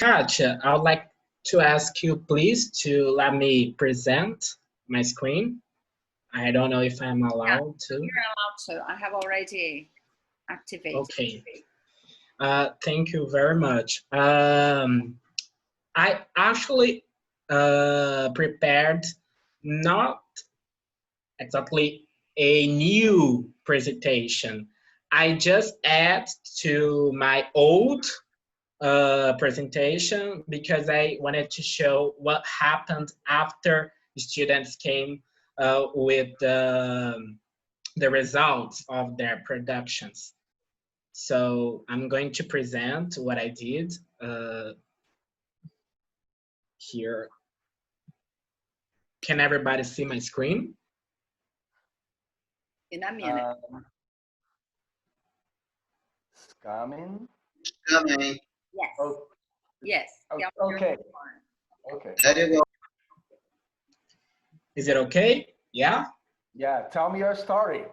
Katja, I would like to ask you please to let me present my screen. I don't know if I'm Yeah, allowed to. you're allowed to. I have already activated. Okay. Thank you very much. I actually prepared not exactly a new presentation. I just add to my old presentation because I wanted to show what happened after students came with the results of their productions. So I'm going to present what I did here. Can everybody see my screen? In a minute. Coming. Coming. Yes. Oh, Yes. okay. Okay. There you go. Is it okay? Yeah? Yeah, tell me your story.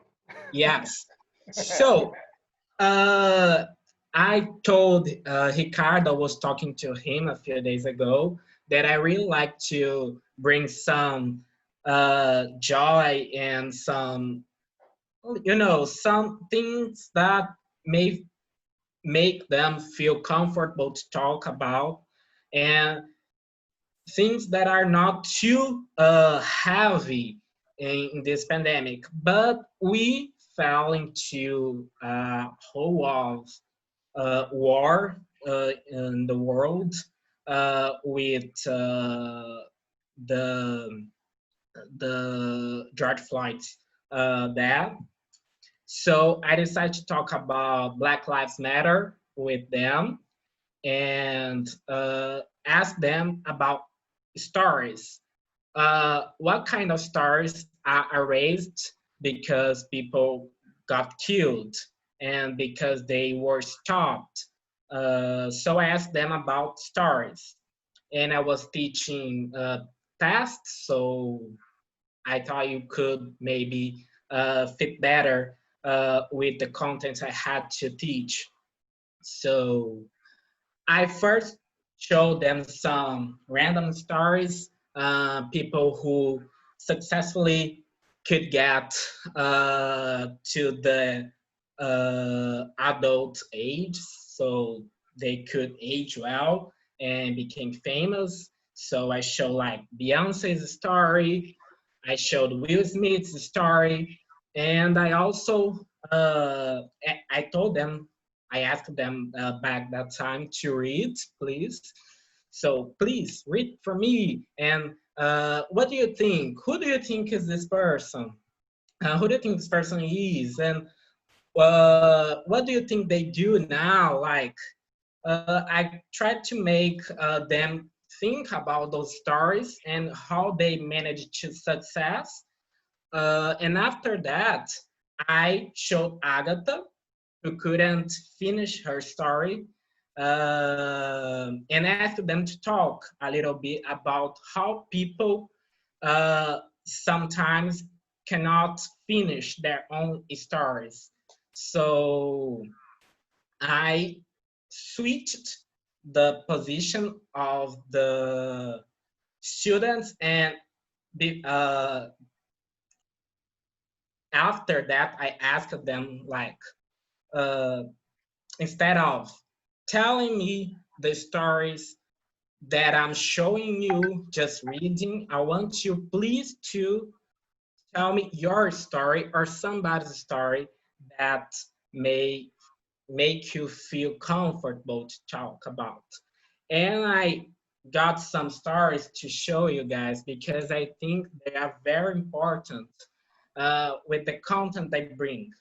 Yes. So I told Ricardo, was talking to him a few days ago, that I really like to bring some joy and some, some things that may make them feel comfortable to talk about, and things that are not too heavy in this pandemic. But we fell into a whole of war in the world with the George Floyd death. So I decided to talk about Black Lives Matter with them and ask them about stories. What kind of stories are erased because people got killed and because they were stopped? So I asked them about stories, and I was teaching tests, so I thought you could maybe fit better with the content I had to teach. So I first showed them some random stories, people who successfully could get to the adult age, so they could age well and became famous. So I showed like Beyonce's story, I showed Will Smith's story, and I also I told them, I asked them back that time to read, please. So please read for me. And what do you think? Who do you think is this person? Who do you think this person is? And what do you think they do now? Like, I tried to make them think about those stories and how they managed to success. And after that, I showed Agatha, who couldn't finish her story, and asked them to talk a little bit about how people sometimes cannot finish their own stories. So I switched the position of the students, and after that I asked them like, uh, instead of telling me the stories that I'm showing you, just reading, I want you please to tell me your story or somebody's story that may make you feel comfortable to talk about. And I got some stories to show you guys because I think they are very important with the content they bring.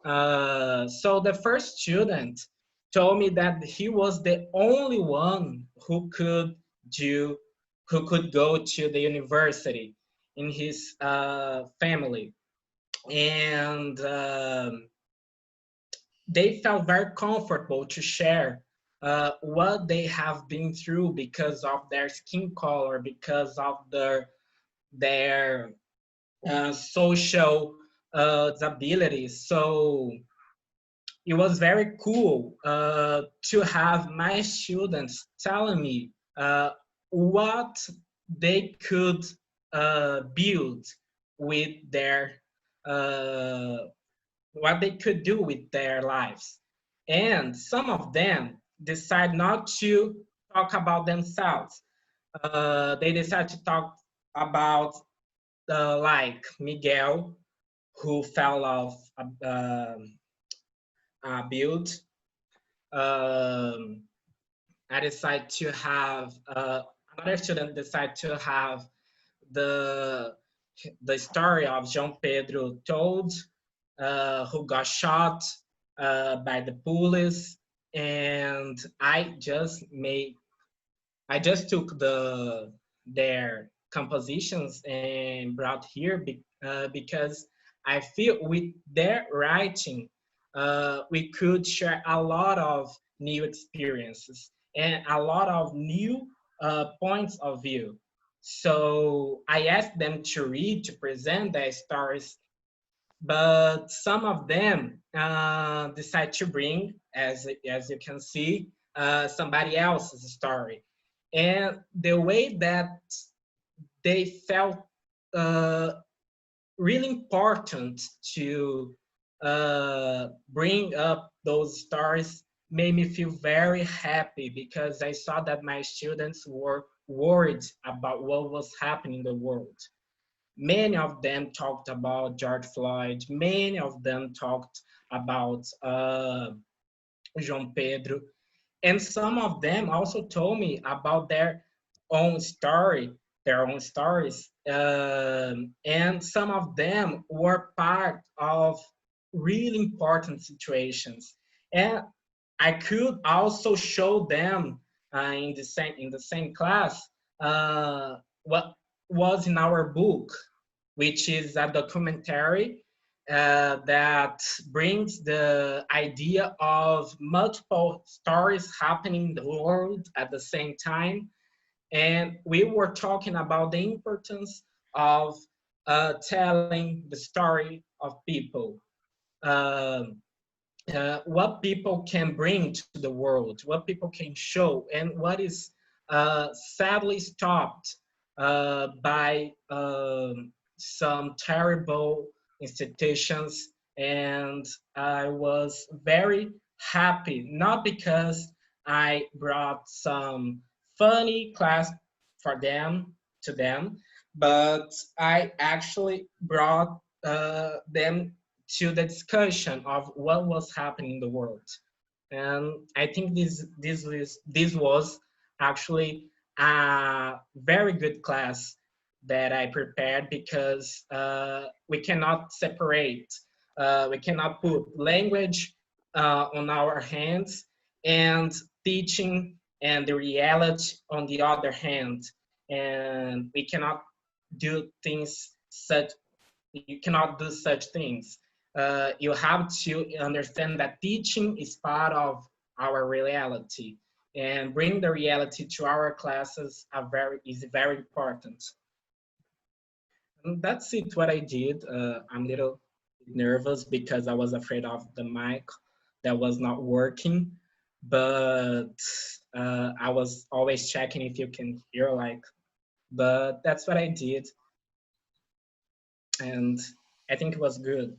So the first student told me that he was the only one who could go to the university in his family, and they felt very comfortable to share what they have been through because of their skin color, because of their social disabilities. So it was very cool to have my students telling me what they could build with their uh, what they could do with their lives. And some of them decide not to talk about themselves. They decide to talk about like Miguel, who fell off a build. Um, I decided to have another student decide to have the the story of João Pedro told, who got shot by the police, and I just took their compositions and brought here because I feel with their writing we could share a lot of new experiences and a lot of new points of view. So I asked them to read, to present their stories, but some of them decide to bring, as you can see, somebody else's story. And the way that they felt uh, really important to bring up those stories made me feel very happy because I saw that my students were worried about what was happening in the world. Many of them talked about George Floyd. Many of them talked about João Pedro. And some of them also told me about their own story, their own stories. And some of them were part of really important situations. And I could also show them in the same class what was in our book, which is a documentary that brings the idea of multiple stories happening in the world at the same time. And we were talking about the importance of telling the story of people. Um what people can bring to the world, what people can show, and what is sadly stopped by some terrible institutions. And I was very happy, not because I brought some funny class for them to them, but I actually brought them to the discussion of what was happening in the world. And I think this was actually a very good class that I prepared because we cannot separate, we cannot put language on our hands and teaching and the reality on the other hand. And we cannot do things such, you cannot do such things. You have to understand that teaching is part of our reality, and bring the reality to our classes is very important. And that's it what I did. I'm a little nervous because I was afraid of the mic that was not working, but I was always checking if you can hear, like, but that's what I did. And I think it was good.